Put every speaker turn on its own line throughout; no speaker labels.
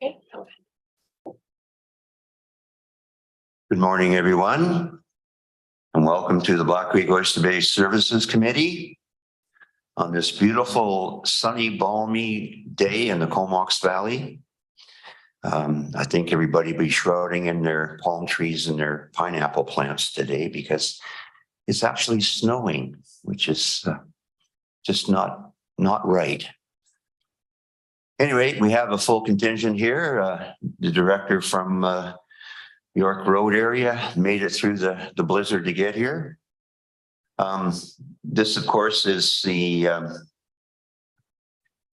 Okay.
Good morning, everyone, and welcome to the Black Creek Oyster Bay Services Committee on this beautiful, sunny, balmy day in the Comox Valley. I think everybody will be shrouding in their palm trees and their pineapple plants today because it's actually snowing, which is just not right. Anyway, we have a full contingent here. The director from York Road area made it through the blizzard to get here. This, of course, is a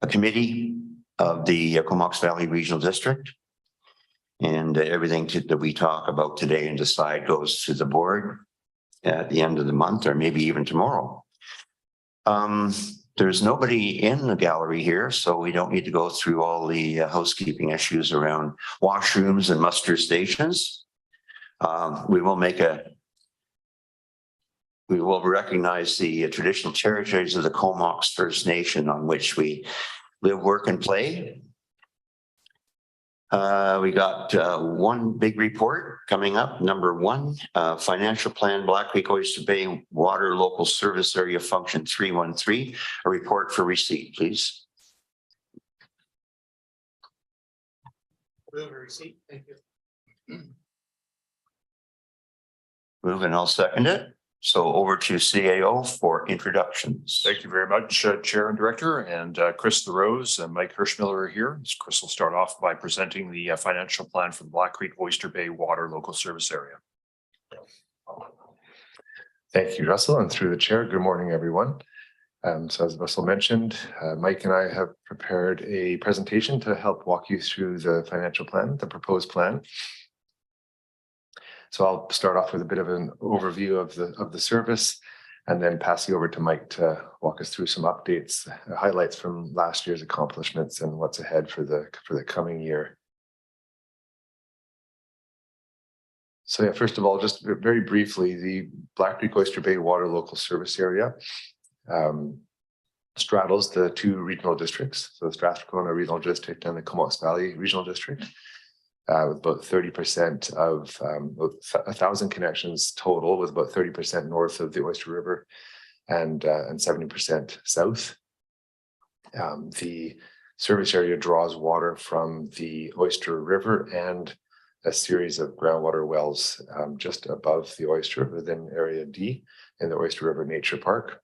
committee of the Comox Valley Regional District. And everything that we talk about today and decide goes to the board at the end of the month or maybe even tomorrow. There's nobody in the gallery here, so we don't need to go through all the housekeeping issues around washrooms and muster stations. We will recognize the traditional territories of the Comox First Nation on which we live, work, and play. We got one big report coming up. Number one, financial plan, Black Creek Oyster Bay Water Local Service Area Function 313. A report for receipt, please.
Move a receipt. Thank you.
Move and I'll second it. So over to CAO for introductions.
Thank you very much, Chair and Director, and Chris LaRose and Mike Hirschmiller are here. Chris will start off by presenting the financial plan for the Black Creek Oyster Bay Water Local Service Area.
Thank you, Russell, and through the chair, good morning, everyone. So as Russell mentioned, Mike and I have prepared a presentation to help walk you through the financial plan, the proposed plan. So I'll start off with a bit of an overview of the service and then pass you over to Mike to walk us through some updates, highlights from last year's accomplishments and what's ahead for the coming year. So yeah, first of all, just very briefly, the Black Creek Oyster Bay Water Local Service Area straddles the two regional districts, so the Strathcona Regional District and the Comox Valley Regional District. With about 30% of 1,000 connections total, with about 30% north of the Oyster River and 70% south. The service area draws water from the Oyster River and a series of groundwater wells just above the Oyster within Area D in the Oyster River Nature Park.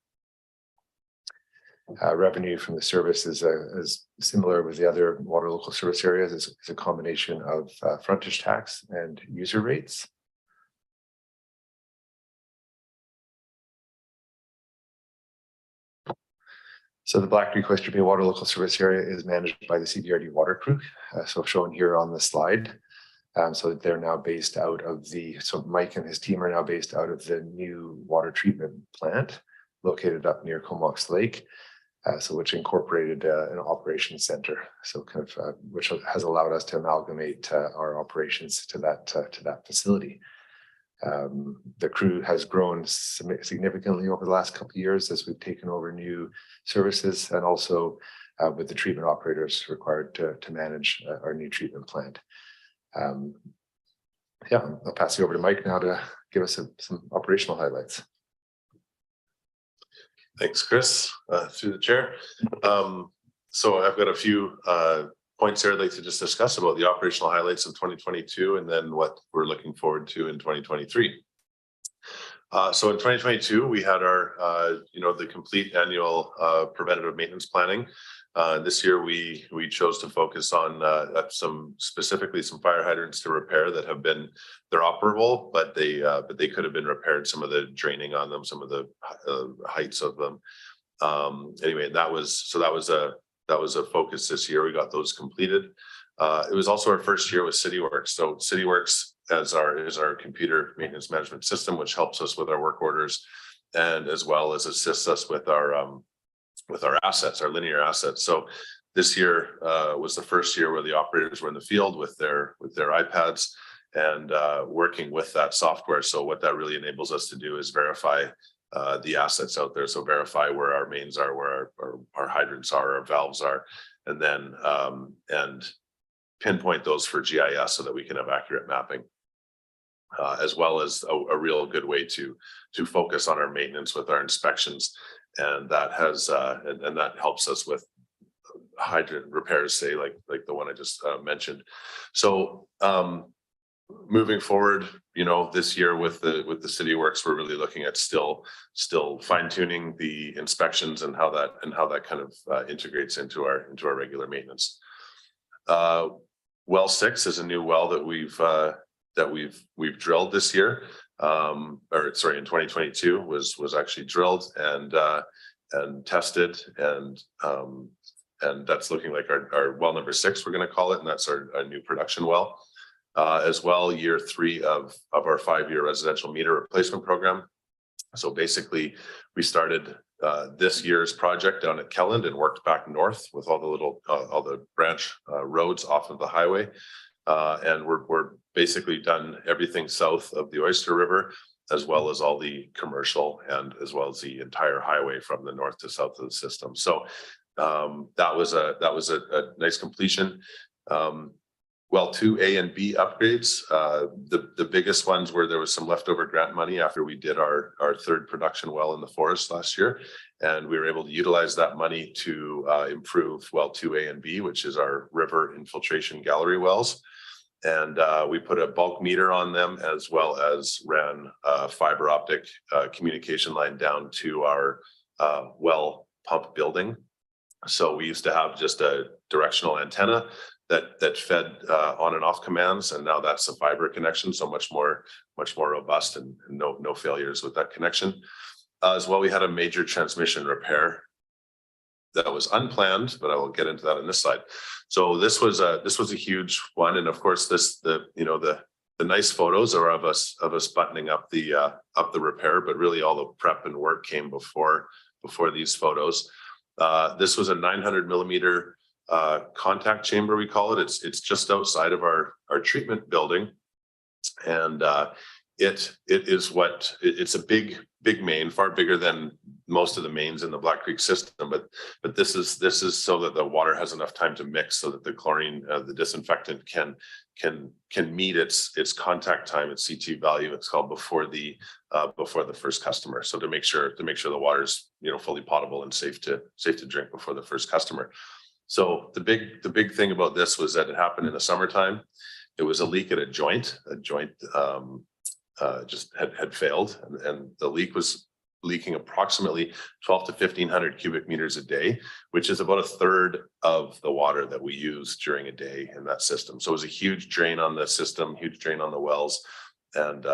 Revenue from the service is similar with the other water local service areas. It's a combination of frontage tax and user rates. So the Black Creek Oyster Bay Water Local Service Area is managed by the CBRD Water Crew, so shown here on the slide. So they're now based out of so Mike and his team are now based out of the new water treatment plant located up near Comox Lake. So which incorporated an operations center, so kind of which has allowed us to amalgamate our operations to that facility. The crew has grown significantly over the last couple of years as we've taken over new services and also with the treatment operators required to manage our new treatment plant. Yeah, I'll pass you over to Mike now to give us some operational highlights.
Thanks, Chris, through the chair. So I've got a few points here I'd like to just discuss about the operational highlights of 2022 and then what we're looking forward to in 2023. So in 2022, we had our, the complete annual preventative maintenance planning. This year, we chose to focus on specifically some fire hydrants to repair that have been, they're operable, but they could have been repaired. Some of the draining on them, some of the heights of them. Anyway, that was a focus this year. We got those completed. It was also our first year with CityWorks. So CityWorks is our computer maintenance management system, which helps us with our work orders and as well as assists us with our assets, our linear assets. So this year was the first year where the operators were in the field with their iPads and working with that software. So what that really enables us to do is verify the assets out there. So verify where our mains are, where our hydrants are, our valves are, and then pinpoint those for GIS so that we can have accurate mapping. As well as a real good way to focus on our maintenance with our inspections, and that has and that helps us with hydrant repairs, say like the one I just mentioned. So moving forward, this year with the city works, we're really looking at still fine tuning the inspections and how that kind of integrates into our regular maintenance. Well 6 is a new well that we've drilled this year, or sorry, in 2022 was actually drilled and tested, and that's looking like our well number 6, we're going to call it, and that's our new production well. As well, year 3 of our 5-year residential meter replacement program. So basically, we started this year's project down at Kelland and worked back north with all the branch roads off of the highway. And we're basically done everything south of the Oyster River, as well as all the commercial and as well as the entire highway from the north to south of the system. So that was a nice completion. Well, 2 A and B upgrades. The biggest ones were there was some leftover grant money after we did our 3rd production well in the forest last year, and we were able to utilize that money to improve well 2 A and B, which is our river infiltration gallery wells. And we put a bulk meter on them, as well as ran a fiber optic communication line down to our well pump building. So we used to have just a directional antenna that fed on and off commands, and now that's a fiber connection, so much more robust, and no failures with that connection. As well, we had a major transmission repair that was unplanned, but I will get into that on this slide. So this was a huge one, and of course the nice photos are of us buttoning up the repair, but really all the prep and work came before these photos. This was a 900 millimeter contact chamber, we call it. It's just outside of our treatment building, and it's a big main, far bigger than most of the mains in the Black Creek system. But this is so that the water has enough time to mix, so that the chlorine, the disinfectant, can meet its contact time, its CT value. It's called before the first customer. So to make sure the water's fully potable and safe to drink before the first customer. So the big thing about this was that it happened in the summertime. It was a leak at a joint. Just had failed, and the leak was leaking approximately 12 to 1,500 cubic meters a day, which is about 1/3 of the water that we use during a day in that system. So it was a huge drain on the system, huge drain on the wells, and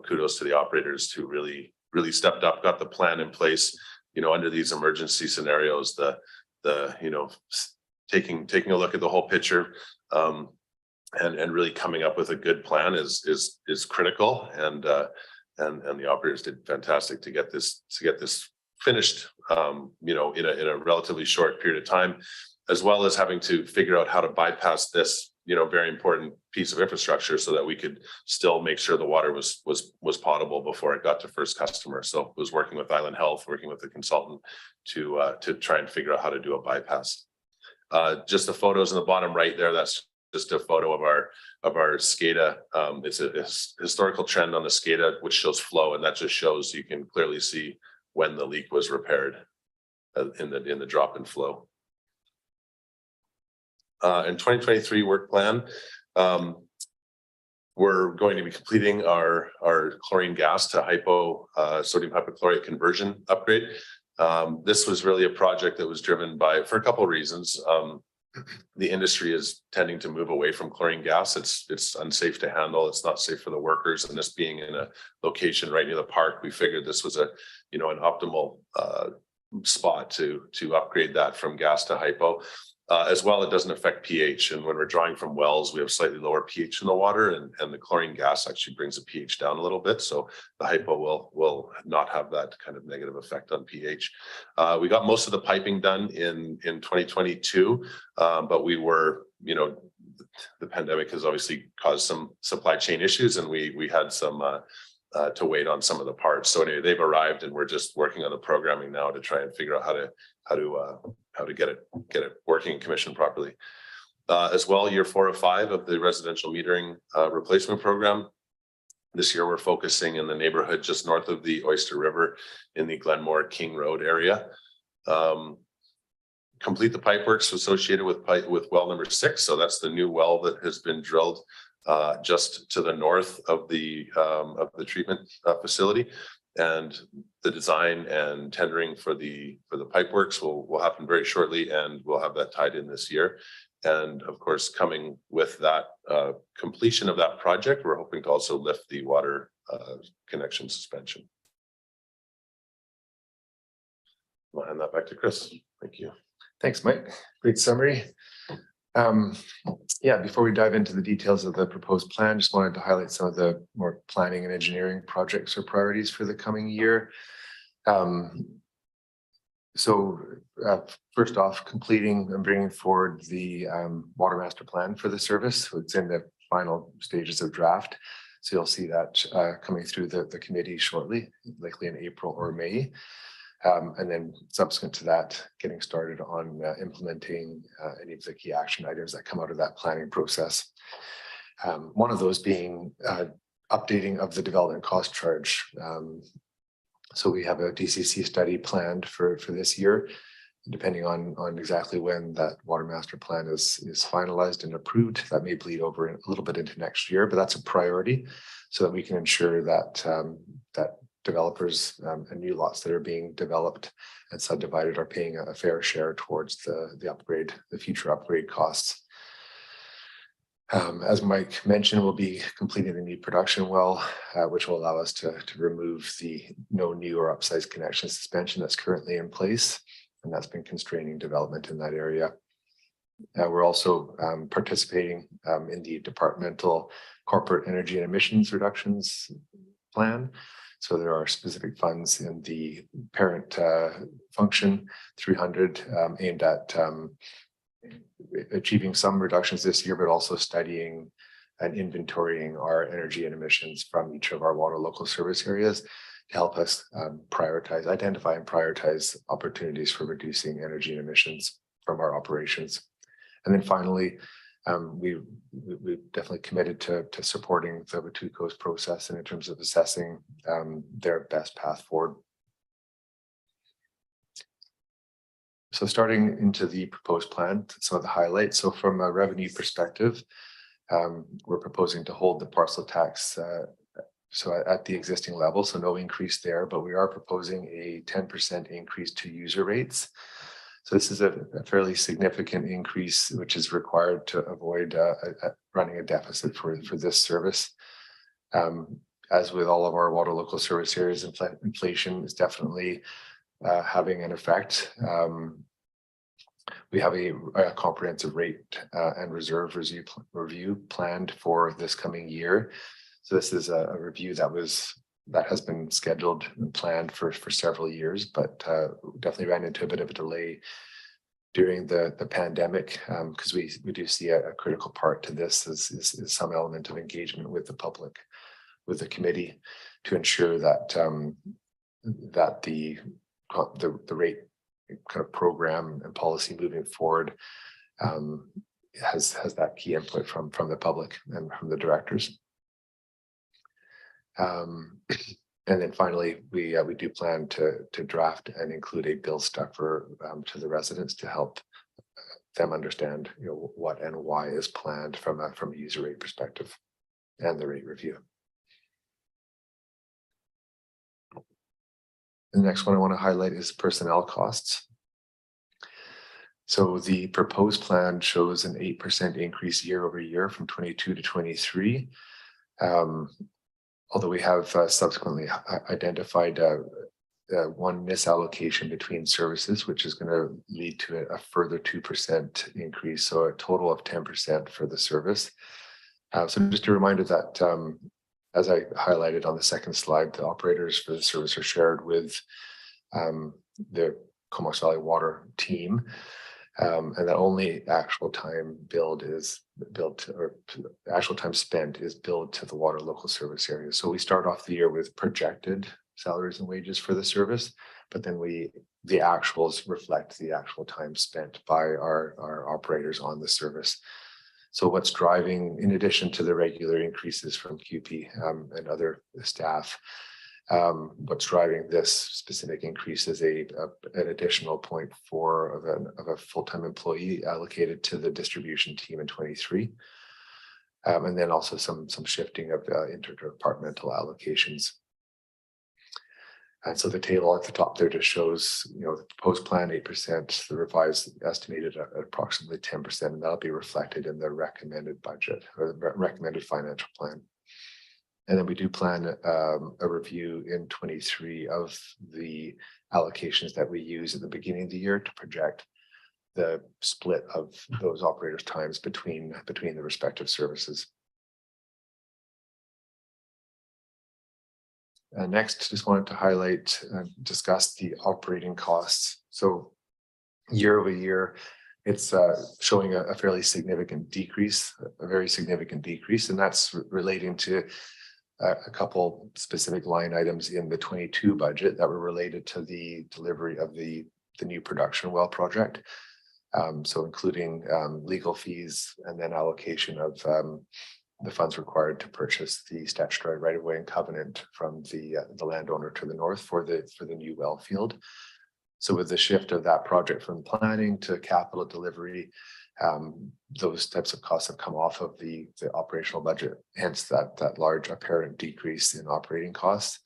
kudos to the operators who really stepped up, got the plan in place. Under these emergency scenarios, taking a look at the whole picture. And really coming up with a good plan is critical, and the operators did fantastic to get this finished, in a relatively short period of time, as well as having to figure out how to bypass this, very important piece of infrastructure, so that we could still make sure the water was potable before it got to first customer. So it was working with Island Health, working with the consultant to try and figure out how to do a bypass. Just the photos in the bottom right there, that's just a photo of our SCADA. It's a historical trend on the SCADA, which shows flow, and that just shows, you can clearly see when the leak was repaired in the drop in flow. In 2023 work plan, we're going to be completing our chlorine gas to sodium hypochlorite conversion upgrade. This was really a project that was driven for a couple of reasons. The industry is tending to move away from chlorine gas. It's unsafe to handle. It's not safe for the workers. And this being in a location right near the park, we figured this was an optimal spot to upgrade that from gas to hypo. As well, it doesn't affect pH. And when we're drawing from wells, we have slightly lower pH in the water, and the chlorine gas actually brings the pH down a little bit. So the hypo will not have that kind of negative effect on pH. We got most of the piping done in 2022, but we were, the pandemic has obviously caused some supply chain issues, and we had some to wait on some of the parts. So anyway, they've arrived, and we're just working on the programming now to try and figure out how to get it working and commissioned properly. As well, year 4 of 5 of the residential metering replacement program. This year, we're focusing in the neighborhood just north of the Oyster River in the Glenmore King Road area. Complete the pipe works associated with well number 6. So that's the new well that has been drilled just to the north of the treatment facility. And the design and tendering for the pipe works will happen very shortly, and we'll have that tied in this year. And of course, coming with that completion of that project, we're hoping to also lift the water connection suspension. I'll hand that back to Chris. Thank you.
Thanks, Mike. Great summary. Yeah, before we dive into the details of the proposed plan, just wanted to highlight some of the more planning and engineering projects or priorities for the coming year. First off, completing and bringing forward the water master plan for the service. So it's in the final stages of draft. So you'll see that coming through the committee shortly, likely in April or May. And then subsequent to that, getting started on implementing any of the key action items that come out of that planning process. One of those being updating of the development cost charge. So we have a DCC study planned for this year, depending on exactly when that water master plan is finalized and approved. That may bleed over a little bit into next year, but that's a priority so that we can ensure that that developers and new lots that are being developed and subdivided are paying a fair share towards the future upgrade costs. As Mike mentioned, we'll be completing the new production well, which will allow us to remove the no new or upsized connection suspension that's currently in place, and that's been constraining development in that area. We're also participating in the departmental corporate energy and emissions reductions plan. So there are specific funds in the parent function 300 aimed at achieving some reductions this year, but also studying and inventorying our energy and emissions from each of our water local service areas to help us identify and prioritize opportunities for reducing energy and emissions from our operations. And then finally, we've definitely committed to supporting the Watuco's process and in terms of assessing their best path forward. So starting into the proposed plan, some of the highlights. So from a revenue perspective, we're proposing to hold the parcel tax so at the existing level, so no increase there, but we are proposing a 10% increase to user rates. So this is a fairly significant increase, which is required to avoid running a deficit for this service. As with all of our water local service areas, inflation is definitely having an effect. We have a comprehensive rate and reserve review planned for this coming year. So this is a review that has been scheduled and planned for several years, but definitely ran into a bit of a delay during the pandemic, because we do see a critical part to this is some element of engagement with the public, with the committee, to ensure that that the rate kind of program and policy moving forward has that key input from the public and from the directors. And then finally, we do plan to draft and include a bill stuffer to the residents to help them understand, what and why is planned from a user rate perspective and the rate review. The next one I want to highlight is personnel costs. So the proposed plan shows an 8% increase year over year from 22 to 23. Although we have subsequently identified one misallocation between services, which is going to lead to a further 2% increase, so a total of 10% for the service. So just a reminder that, as I highlighted on the second slide, the operators for the service are shared with the Comox Valley Water team, and that only actual time actual time spent is billed to the water local service area. So we start off the year with projected salaries and wages for the service, but then the actuals reflect the actual time spent by our operators on the service. So what's driving, in addition to the regular increases from QP and other staff, what's driving this specific increase is an additional 0.4 of a full-time employee allocated to the distribution team in 23. And then also some shifting of interdepartmental allocations. And so the table at the top there just shows, the proposed plan 8%, the revised estimated at approximately 10%, and that'll be reflected in the recommended budget or the recommended financial plan. And then we do plan a review in 23 of the allocations that we use at the beginning of the year to project the split of those operators' times between the respective services. Next, just wanted to highlight and discuss the operating costs. So year over year, it's showing a fairly significant decrease, a very significant decrease, and that's relating to a couple specific line items in the 22 budget that were related to the delivery of the new production well project. So including legal fees and then allocation of the funds required to purchase the statutory right-of-way and covenant from the landowner to the north for the new well field. So with the shift of that project from planning to capital delivery, those types of costs have come off of the operational budget, hence that large apparent decrease in operating costs.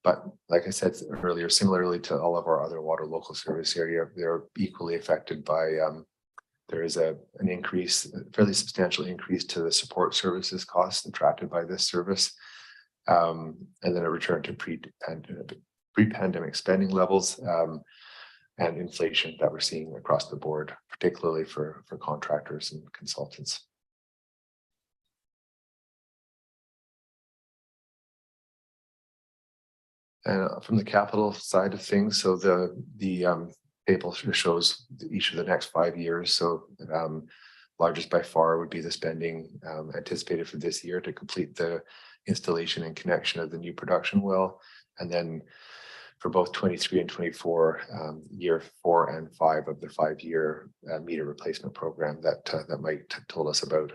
But like I said earlier, similarly to all of our other water local service area, they're equally affected by there is an increase, a fairly substantial increase to the support services costs attracted by this service, and then a return to pre-pandemic spending levels and inflation that we're seeing across the board, particularly for contractors and consultants. And from the capital side of things, so the table shows each of the next 5 years. So largest by far would be the spending anticipated for this year to complete the installation and connection of the new production well. And then for both 23 and 24, year 4 and 5 of the 5-year meter replacement program that Mike told us about.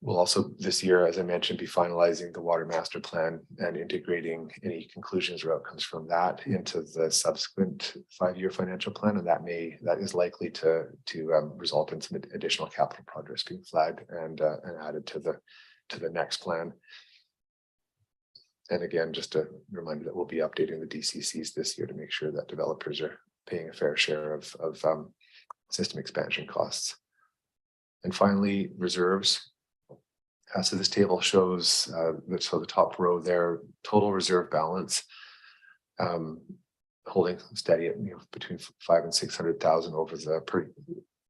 We'll also this year, as I mentioned, be finalizing the water master plan and integrating any conclusions or outcomes from that into the subsequent 5-year financial plan, and that is likely to result in some additional capital projects being flagged and added to the next plan. And again, just a reminder that we'll be updating the DCCs this year to make sure that developers are paying a fair share of system expansion costs. And finally, reserves. So this table shows, so the top row there, total reserve balance, holding steady at between 500,000 and 600,000 over the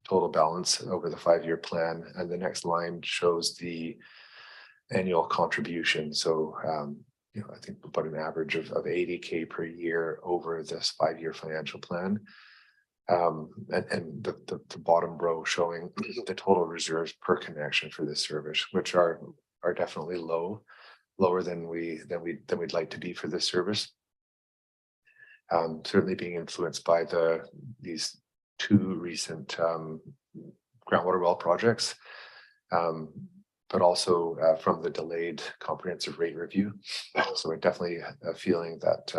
total balance over the 5-year plan. And the next line shows the annual contribution. So, I think about an average of 80K per year over this 5-year financial plan. And the bottom row showing the total reserves per connection for this service, which are definitely lower than we'd like to be for this service. Certainly being influenced by these 2 recent groundwater well projects, but also from the delayed comprehensive rate review. So we're definitely feeling that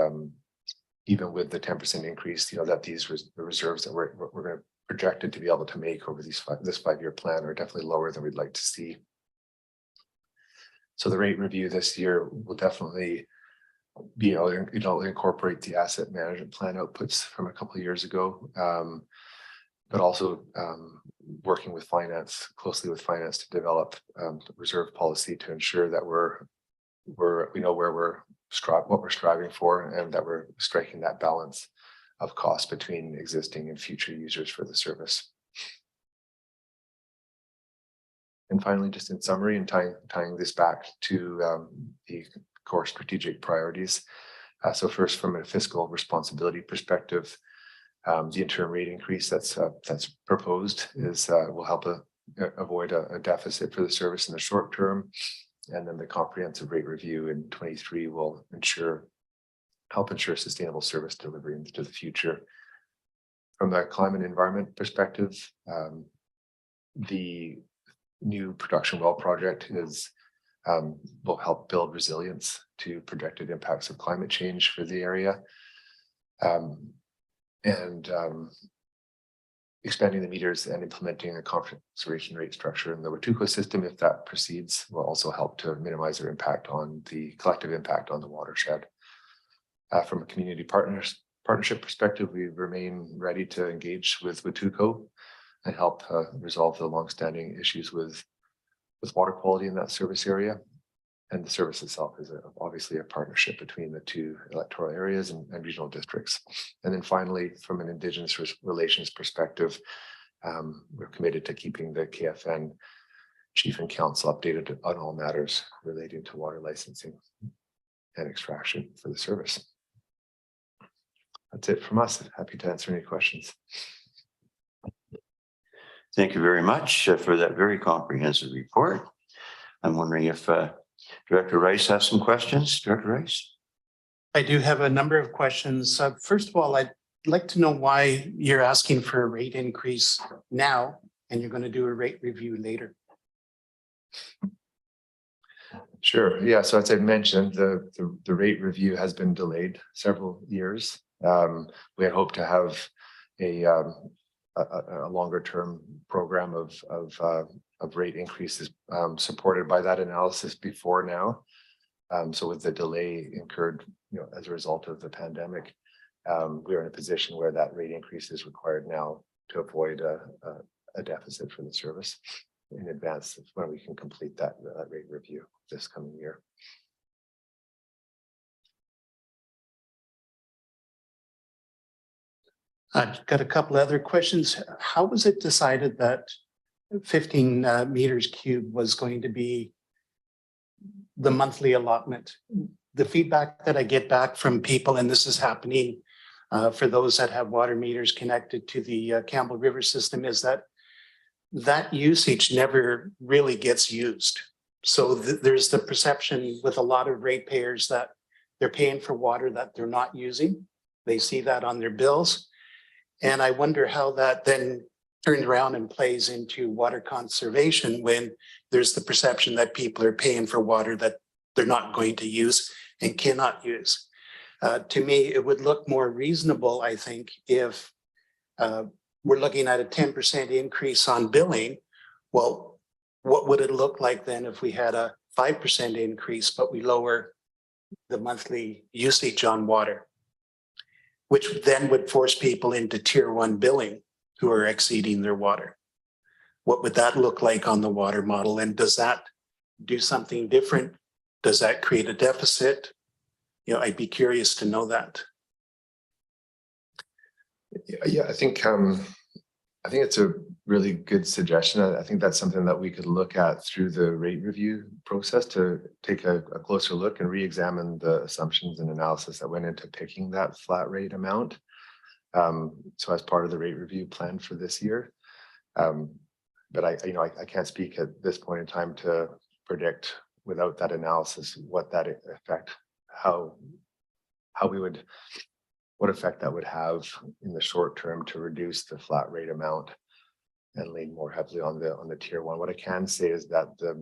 even with the 10% increase, that these reserves that we're going to projected to be able to make over this 5-year plan are definitely lower than we'd like to see. So the rate review this year will definitely be incorporate the asset management plan outputs from a couple of years ago, but also working with finance, closely with finance to develop reserve policy to ensure that we know where what we're striving for, and that we're striking that balance of cost between existing and future users for the service. And finally, just in summary and tying this back to the core strategic priorities. So first, from a fiscal responsibility perspective, the interim rate increase that's proposed will help avoid a deficit for the service in the short term. And then the comprehensive rate review in 23 will help ensure sustainable service delivery into the future. From a climate and environment perspective, the new production well project will help build resilience to projected impacts of climate change for the area. Expanding the meters and implementing a conservation rate structure in the Watuco system, if that proceeds, will also help to minimize their impact on the collective impact on the watershed. From a community partnership perspective, we remain ready to engage with Watuco and help resolve the longstanding issues with water quality in that service area. And the service itself is obviously a partnership between the two electoral areas and regional districts. And then finally, from an Indigenous relations perspective, we're committed to keeping the KFN Chief and Council updated on all matters relating to water licensing and extraction for the service. That's it from us. Happy to answer any questions.
Thank you very much for that very comprehensive report. I'm wondering if Director Rice has some questions. Director Rice?
I do have a number of questions. First of all, I'd like to know why you're asking for a rate increase now and you're going to do a rate review later.
Sure. Yeah. So as I mentioned, the rate review has been delayed several years. We had hoped to have a longer term program of rate increases supported by that analysis before now. So with the delay incurred, as a result of the pandemic, we are in a position where that rate increase is required now to avoid a deficit for the service in advance of when we can complete that rate review this coming year.
I've got a couple other questions. How was it decided that 15 meters cubed was going to be the monthly allotment? The feedback that I get back from people, and this is happening for those that have water meters connected to the Campbell River system, is that usage never really gets used. So there's the perception with a lot of ratepayers that they're paying for water that they're not using. They see that on their bills. And I wonder how that then turns around and plays into water conservation when there's the perception that people are paying for water that they're not going to use and cannot use. To me, it would look more reasonable, I think, if we're looking at a 10% increase on billing. Well, what would it look like then if we had a 5% increase, but we lower the monthly usage on water, which then would force people into tier 1 billing who are exceeding their water? What would that look like on the water model? And does that do something different? Does that create a deficit? I'd be curious to know that.
Yeah, I think it's a really good suggestion. I think that's something that we could look at through the rate review process to take a closer look and re-examine the assumptions and analysis that went into picking that flat rate amount. So as part of the rate review plan for this year. But I can't speak at this point in time to predict without that analysis what that effect, what effect that would have in the short term to reduce the flat rate amount and lean more heavily on the tier 1. What I can say is that the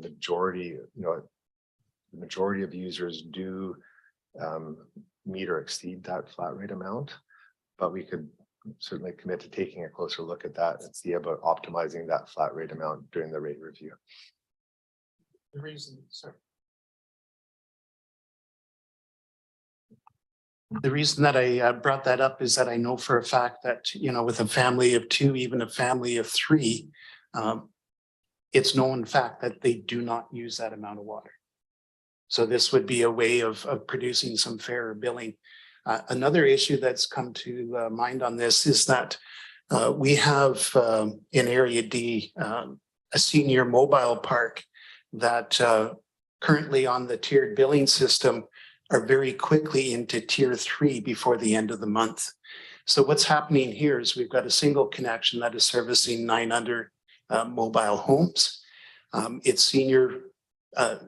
majority of users do meet or exceed that flat rate amount, but we could certainly commit to taking a closer look at that and see about optimizing that flat rate amount during the rate review.
The reason, sir. The reason that I brought that up is that I know for a fact that, with a family of 2, even a family of 3, it's known fact that they do not use that amount of water. So this would be a way of producing some fairer billing. Another issue that's come to mind on this is that we have in Area D a senior mobile park that currently on the tiered billing system are very quickly into tier 3 before the end of the month. So what's happening here is we've got a single connection that is servicing 900 mobile homes. It's senior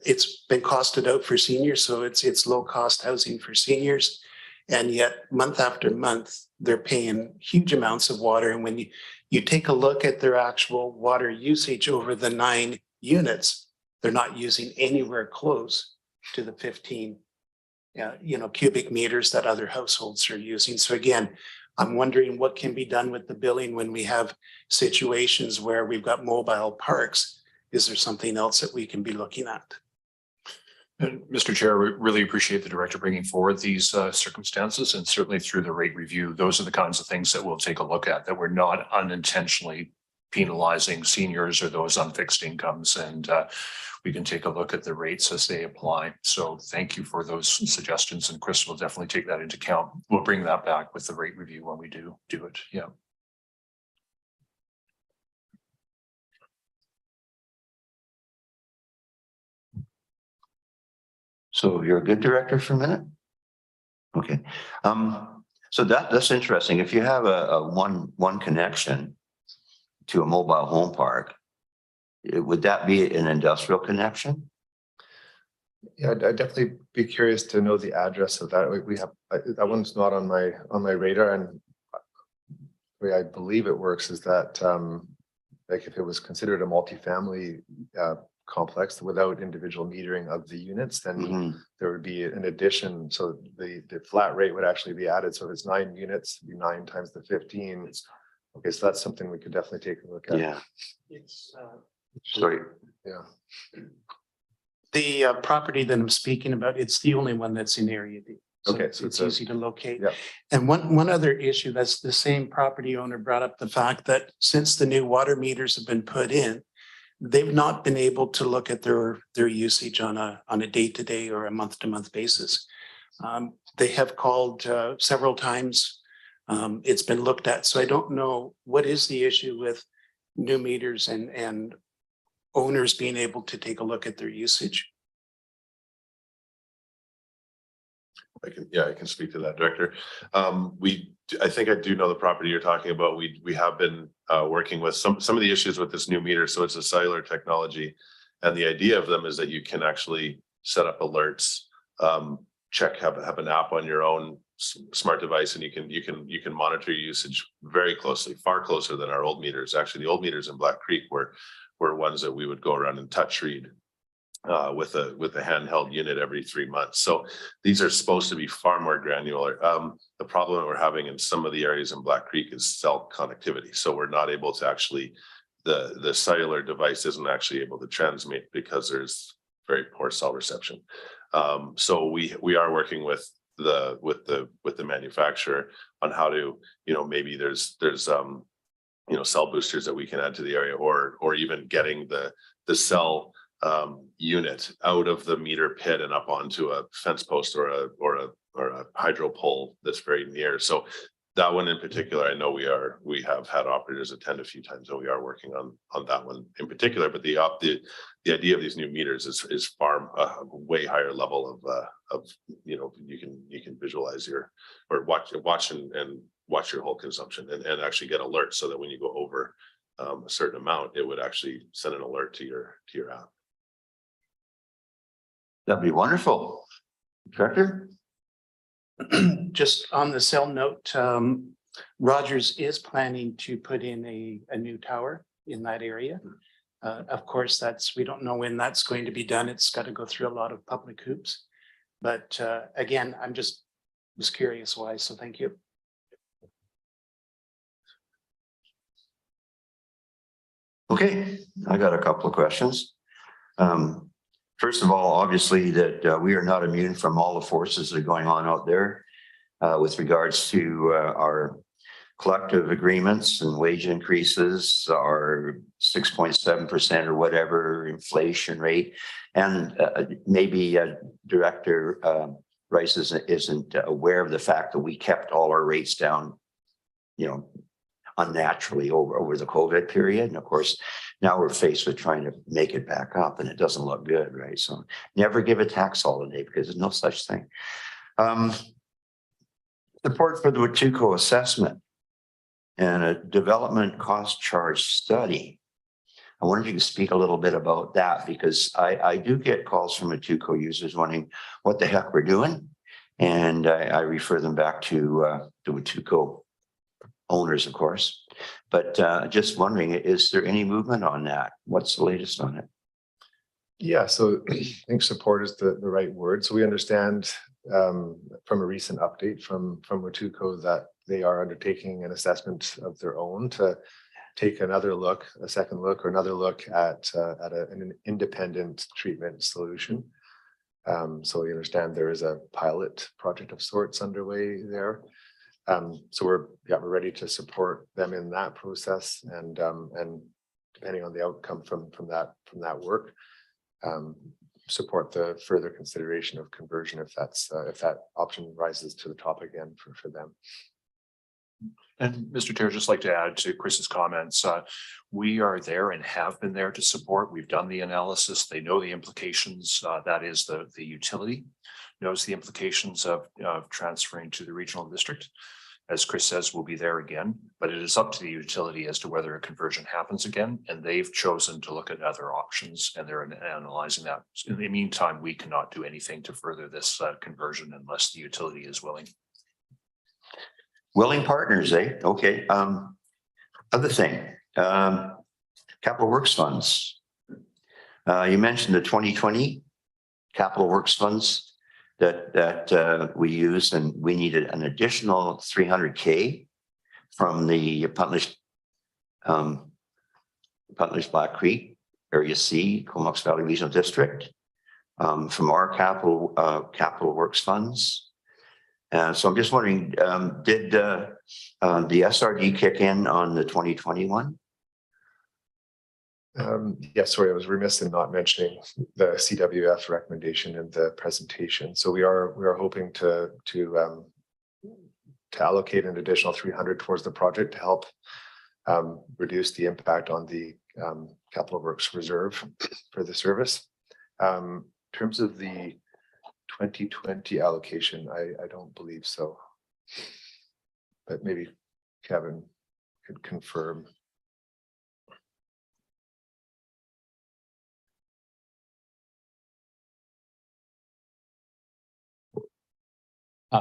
it's been costed out for seniors, so it's low cost housing for seniors. And yet month after month, they're paying huge amounts of water. And when you take a look at their actual water usage over the 9 units, they're not using anywhere close to the 15 cubic meters that other households are using. So again, I'm wondering what can be done with the billing when we have situations where we've got mobile parks. Is there something else that we can be looking at?
And Mr. Chair, we really appreciate the director bringing forward these circumstances, and certainly through the rate review, those are the kinds of things that we'll take a look at, that we're not unintentionally penalizing seniors or those on fixed incomes, and we can take a look at the rates as they apply. So thank you for those suggestions, and Chris will definitely take that into account. We'll bring that back with the rate review when we do it. Yeah.
So you're a good director for a minute? Okay. So that's interesting. If you have a one connection to a mobile home park, would that be an industrial connection?
Yeah, I'd definitely be curious to know the address of that. We have that one's not on my radar, and the way I believe it works is that like if it was considered a multifamily complex without individual metering of the units, then there would be an addition. So the flat rate would actually be added. So if it's 9 units, it'd be 9 times the 15. Okay, so that's something we could definitely take a look at.
Yeah.
It's
Sorry.
Yeah.
the property that I'm speaking about. It's the only one that's in Area D. So
Okay, so
it's easy to locate.
Yeah.
And one other issue, that's the same property owner brought up the fact that since the new water meters have been put in, they've not been able to look at their usage on a day-to-day or a month-to-month basis. They have called several times. It's been looked at. So I don't know what is the issue with new meters and owners being able to take a look at their usage.
I can speak to that, Director. I think I do know the property you're talking about. We have been working with some of the issues with this new meter. So it's a cellular technology, and the idea of them is that you can actually set up alerts, have an app on your own smart device, and you can monitor your usage very closely, far closer than our old meters. Actually, the old meters in Black Creek were ones that we would go around and touch read with a handheld unit every 3 months. So these are supposed to be far more granular. The problem that we're having in some of the areas in Black Creek is cell connectivity. So we're not able to actually, the cellular device isn't actually able to transmit because there's very poor cell reception. So we are working with the manufacturer on how to, maybe there's cell boosters that we can add to the area, or even getting the cell unit out of the meter pit and up onto a fence post or a hydro pole that's very near. So that one in particular, I know we have had operators attend a few times, and we are working on that one in particular. But the idea of these new meters is far way higher level of you can visualize or watch and watch your whole consumption and actually get alerts, so that when you go over a certain amount, it would actually send an alert to your app.
That'd be wonderful. Director?
Just on the cell note, Rogers is planning to put in a new tower in that area. Of course, we don't know when that's going to be done. It's got to go through a lot of public hoops. But again, was curious why, so thank you.
Okay, I got a couple of questions. First of all, obviously that we are not immune from all the forces that are going on out there with regards to our collective agreements and wage increases, our 6.7% or whatever inflation rate. And maybe Director Rice isn't aware of the fact that we kept all our rates down, unnaturally over the COVID period. And of course, now we're faced with trying to make it back up, and it doesn't look good, right? So never give a tax holiday, because there's no such thing. Support for the Watuco assessment and a development cost charge study. I wonder if you could speak a little bit about that, because I do get calls from Watuco users wondering what the heck we're doing. And I refer them back to the Watuco owners, of course. But just wondering, is there any movement on that? What's the latest on it?
Yeah, so I think support is the right word. So we understand from a recent update from Watuco that they are undertaking an assessment of their own to take another look, a second look, or another look at an independent treatment solution. So we understand there is a pilot project of sorts underway there. So we're ready to support them in that process, and depending on the outcome from that work, support the further consideration of conversion if that option rises to the top again for them.
And Mr. Chair, just like to add to Chris's comments, we are there and have been there to support. We've done the analysis. They know the implications. That is the utility knows the implications of transferring to the regional district. As Chris says, we'll be there again, but it is up to the utility as to whether a conversion happens again. And they've chosen to look at other options, and they're analyzing that. In the meantime, we cannot do anything to further this conversion unless the utility is willing.
Willing partners, eh? Okay. Other thing, capital works funds. You mentioned the 2020 capital works funds that we used, and we needed an additional 300K from the Puntlish Black Creek Area C, Comox Valley Regional District, from our capital works funds. So I'm just wondering, did the SRD kick in on the 2021?
Yes, sorry, I was remiss in not mentioning the CWF recommendation in the presentation. So we are hoping to allocate an additional 300 towards the project to help reduce the impact on the capital works reserve for the service. In terms of the 2020 allocation, I don't believe so, but maybe Kevin could confirm.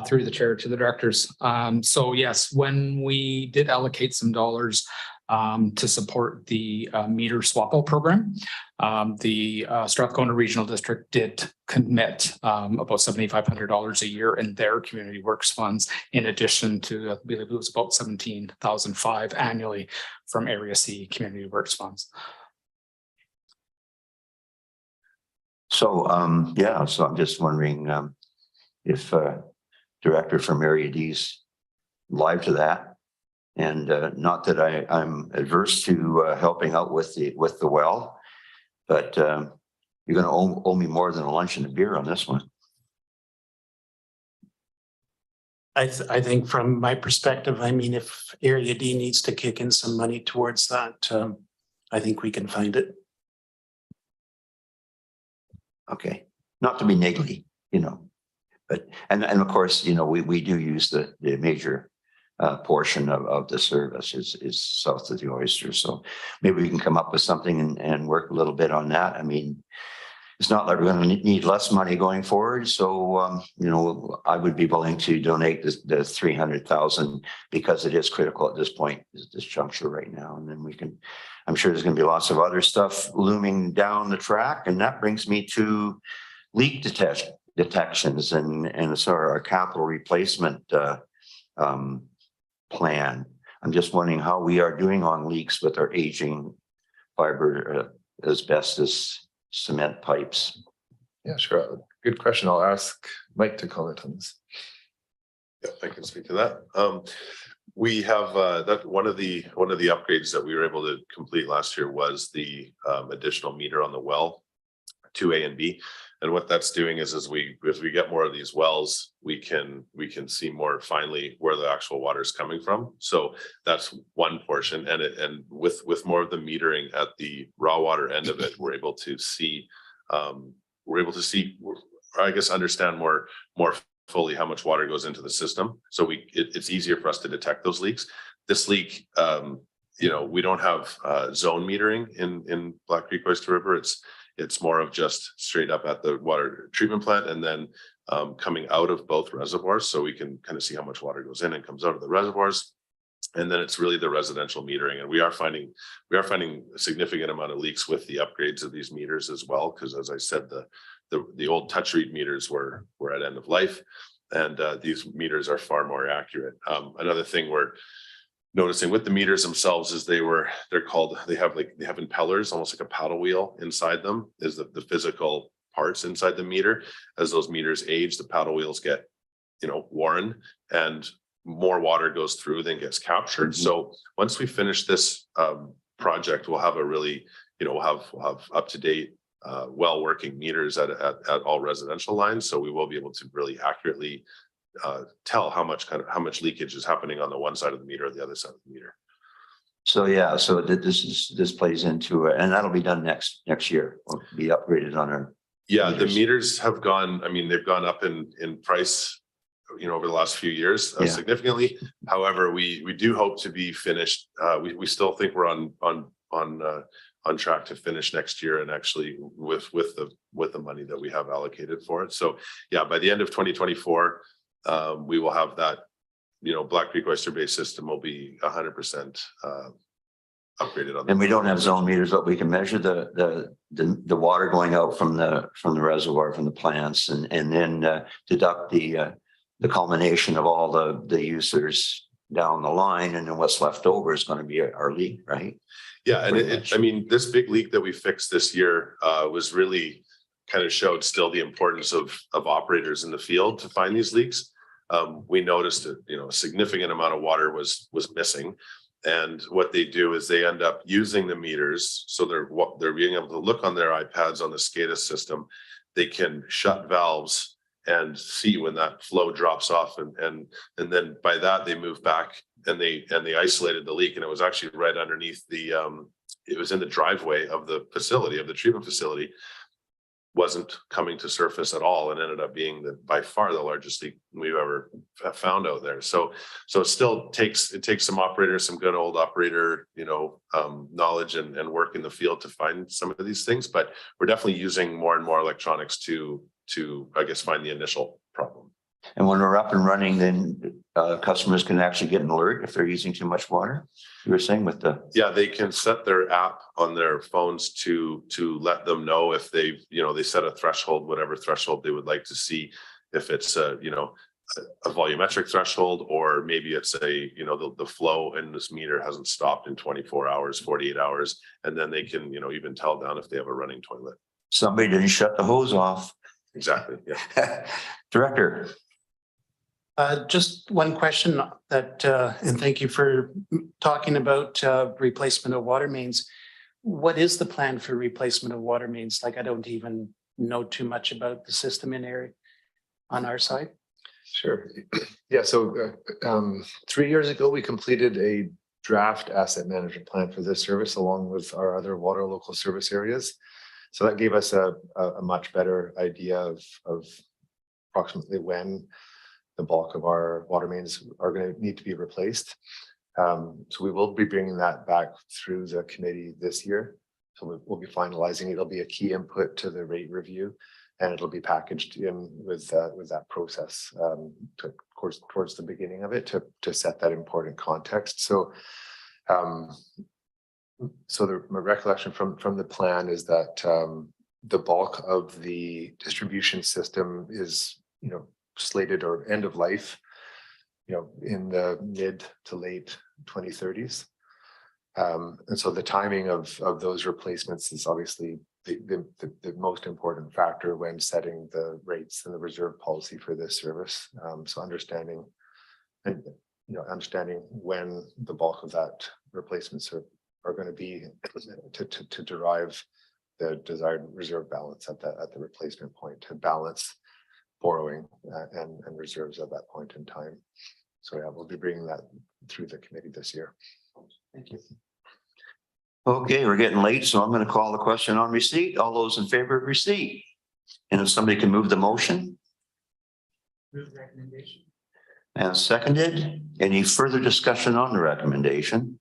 Through the chair to the directors. So yes, when we did allocate some dollars to support the meter swap out program, the Strathcona Regional District did commit about $7,500 a year in their community works funds, in addition to, I believe it was about $17,500 annually from Area C community works funds.
So yeah, so I'm just wondering if Director from Area D's live to that. And not that I'm adverse to helping out with the well, but you're going to owe me more than a lunch and a beer on this one.
I think from my perspective, I mean, if Area D needs to kick in some money towards that, I think we can find it.
Okay, not to be niggly, you know, but and of course, you know, we do use the major portion of the service is south of the Oyster. So maybe we can come up with something and work a little bit on that. I mean, it's not like we're going to need less money going forward. So, you know, I would be willing to donate the 300,000 because it is critical at this point, this juncture right now. And then we can, I'm sure there's going to be lots of other stuff looming down the track. And that brings me to leak detections and sort of our capital replacement plan. I'm just wondering how we are doing on leaks with our aging fiber asbestos cement pipes.
Yeah, sure. Good question. I'll ask Mike to comment on this.
Yeah, I can speak to that. We have that one of the upgrades that we were able to complete last year was the additional meter on the well 2A and B. And what that's doing is as we get more of these wells, we can see more finely where the actual water is coming from. So that's one portion, and with more of the metering at the raw water end of it, we're able to see, I guess, understand more fully how much water goes into the system. So it's easier for us to detect those leaks. This leak we don't have zone metering in Black Creek Oyster River. It's more of just straight up at the water treatment plant and then coming out of both reservoirs. So we can kind of see how much water goes in and comes out of the reservoirs. And then it's really the residential metering. And we are finding a significant amount of leaks with the upgrades of these meters as well. Because as I said, the old touch read meters were at end of life. And these meters are far more accurate. Another thing we're noticing with the meters themselves is they have impellers, almost like a paddle wheel inside them, is the physical parts inside the meter. As those meters age, the paddle wheels get worn and more water goes through than gets captured. So once we finish this project, we'll have a really, we'll have up to date, well working meters at all residential lines. So we will be able to really accurately tell how much leakage is happening on the one side of the meter or the other side of the meter.
So yeah, so this plays into it, and that'll be done next year. Will be upgraded on our.
Yeah,
meters.
the meters have gone. I mean, they've gone up in price, over the last few years significantly. However, we do hope to be finished. We still think we're on track to finish next year, and actually with the money that we have allocated for it. So yeah, by the end of 2024, we will have that. Black Creek Oyster Bay system will be 100% upgraded on.
And we don't have zone meters, but we can measure the water going out from the reservoir, from the plants, and then deduct the culmination of all the users down the line, and then what's left over is going to be our leak, right?
Yeah, and this big leak that we fixed this year was really kind of showed still the importance of operators in the field to find these leaks. We noticed that a significant amount of water was missing, and what they do is they end up using the meters. So they're being able to look on their iPads on the SCADA system. They can shut valves and see when that flow drops off, and then by that they move back and they isolated the leak, and it was actually right underneath it was in the driveway of the facility, of the treatment facility. Wasn't coming to surface at all, and ended up being by far the largest leak we've ever found out there. So it still takes some operators, some good old operator, knowledge and work in the field to find some of these things. But we're definitely using more and more electronics to I guess find the initial problem.
And when we're up and running, then customers can actually get an alert if they're using too much water. You were saying with the.
Yeah, they can set their app on their phones to let them know if they set a threshold, whatever threshold they would like to see, if it's a volumetric threshold, or maybe it's the flow in this meter hasn't stopped in 24 hours, 48 hours, and then they can even tell down if they have a running toilet.
Somebody didn't shut the hose off.
Exactly. Yeah.
Director.
Just one question and thank you for talking about replacement of water mains. What is the plan for replacement of water mains? Like, I don't even know too much about the system in area on our side.
Sure. Yeah. So 3 years ago, we completed a draft asset management plan for this service, along with our other water local service areas. So that gave us a much better idea of approximately when the bulk of our water mains are going to need to be replaced. So we will be bringing that back through the committee this year. So we'll be finalizing it. It'll be a key input to the rate review, and it'll be packaged in with that process towards the beginning of it to set that important context. So my recollection from the plan is that the bulk of the distribution system is slated or end of life in the mid to late 2030s, and so the timing of those replacements is obviously the most important factor when setting the rates and the reserve policy for this service. So understanding when the bulk of that replacements are going to be to derive the desired reserve balance at the replacement point, to balance borrowing and reserves at that point in time. So yeah, we'll be bringing that through the committee this year.
Thank you.
Okay, we're getting late, so I'm going to call the question on receipt. All those in favor of receipt? And if somebody can move the motion.
Move recommendation.
And seconded. Any further discussion on the recommendation?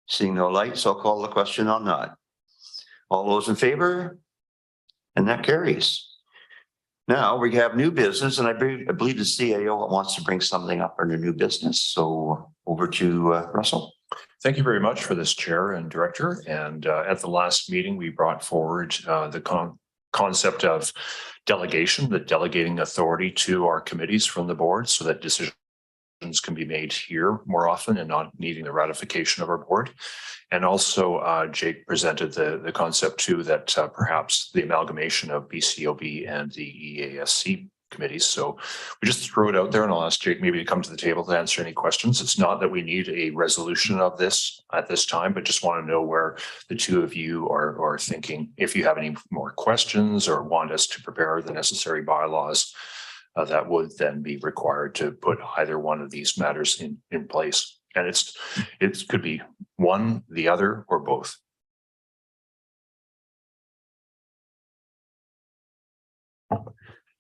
Seeing no lights, I'll call the question on that. All those in favor? And that carries. Now we have new business, and I believe the CAO wants to bring something up under new business. So over to Russell.
Thank you very much for this, Chair and Director. And at the last meeting, we brought forward the concept of delegation, the delegating authority to our committees from the board so that decisions can be made here more often and not needing the ratification of our board. And also Jake presented the concept too that perhaps the amalgamation of BCOB and the EASC committees. So we just threw it out there, and I'll ask Jake maybe to come to the table to answer any questions. It's not that we need a resolution of this at this time, but just want to know where the two of you are thinking. If you have any more questions or want us to prepare the necessary bylaws, that would then be required to put either one of these matters in place. And it could be one, the other, or both.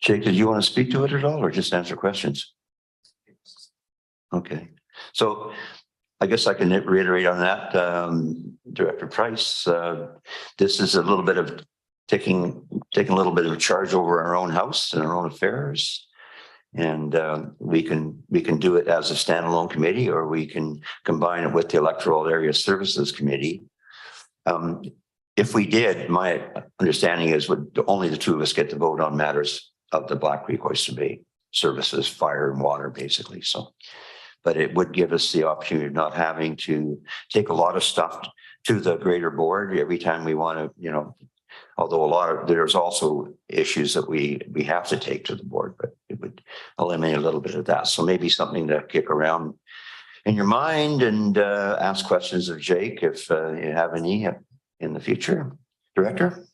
Jake, did you want to speak to it at all or just answer questions? Okay, so I guess I can reiterate on that, Director Price. This is a little bit of taking a little bit of charge over our own house and our own affairs. And we can do it as a standalone committee, or we can combine it with the Electoral Area Services Committee. If we did, my understanding is only the two of us get to vote on matters of the Black Creek Oyster Bay services, fire and water, basically. So, but it would give us the opportunity of not having to take a lot of stuff to the greater board every time we want to, although there's also issues that we have to take to the board, but it would eliminate a little bit of that. So maybe something to kick around in your mind and ask questions of Jake if you have any in the future. Director?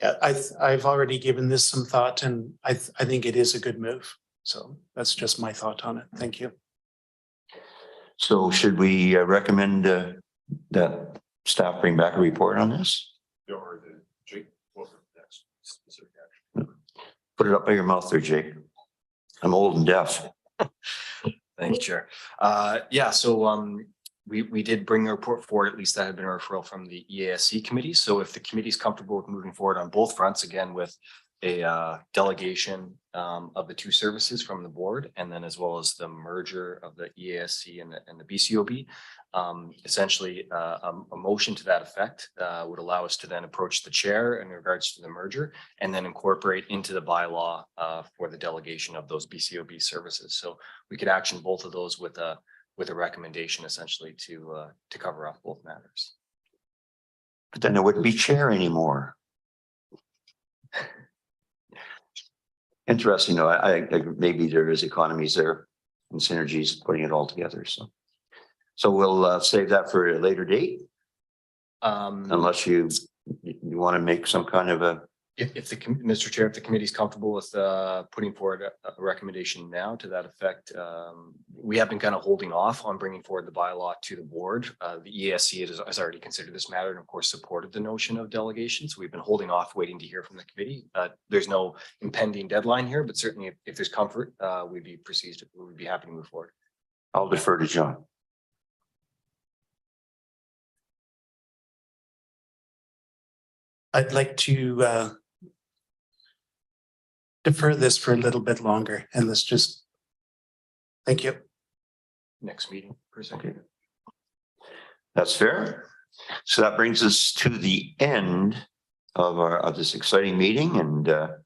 Yeah, I've already given this some thought, and I think it is a good move. So that's just my thought on it. Thank you.
So should we recommend that staff bring back a report on this?
Or the Jake, what next specific action?
Put it up by your mouth there, Jake. I'm old and deaf.
Thank you, Chair. Yeah, so we did bring a report forward. At least that had been a referral from the EASC committee. So if the committee is comfortable with moving forward on both fronts, again with a delegation of the two services from the board, and then as well as the merger of the EASC and the BCOB, essentially a motion to that effect would allow us to then approach the chair in regards to the merger, and then incorporate into the bylaw for the delegation of those BCOB services. So we could action both of those with a recommendation essentially to cover off both matters.
But then there wouldn't be chair anymore. Interesting, though. I maybe there is economies there and synergies putting it all together. So we'll save that for a later date. Unless you want to make some kind of a.
Mr. Chair, if the committee is comfortable with putting forward a recommendation now to that effect, we have been kind of holding off on bringing forward the bylaw to the board. The EASC has already considered this matter and of course supported the notion of delegation. So we've been holding off waiting to hear from the committee. There's no impending deadline here, but certainly if there's comfort, we'd be happy to move forward.
I'll defer to John.
I'd like to defer this for a little bit longer, and let's just. Thank you.
Next meeting, per se.
Okay. That's fair. So that brings us to the end of this exciting meeting, and the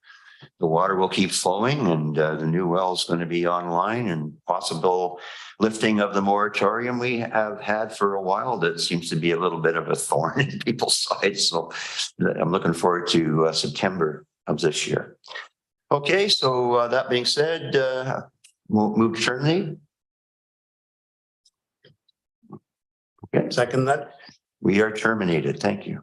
water will keep flowing, and the new well is going to be online, and possible lifting of the moratorium we have had for a while that seems to be a little bit of a thorn in people's sides. So I'm looking forward to September of this year. Okay, so that being said, we'll move to terminate. Okay,
Second that.
we are terminated. Thank you.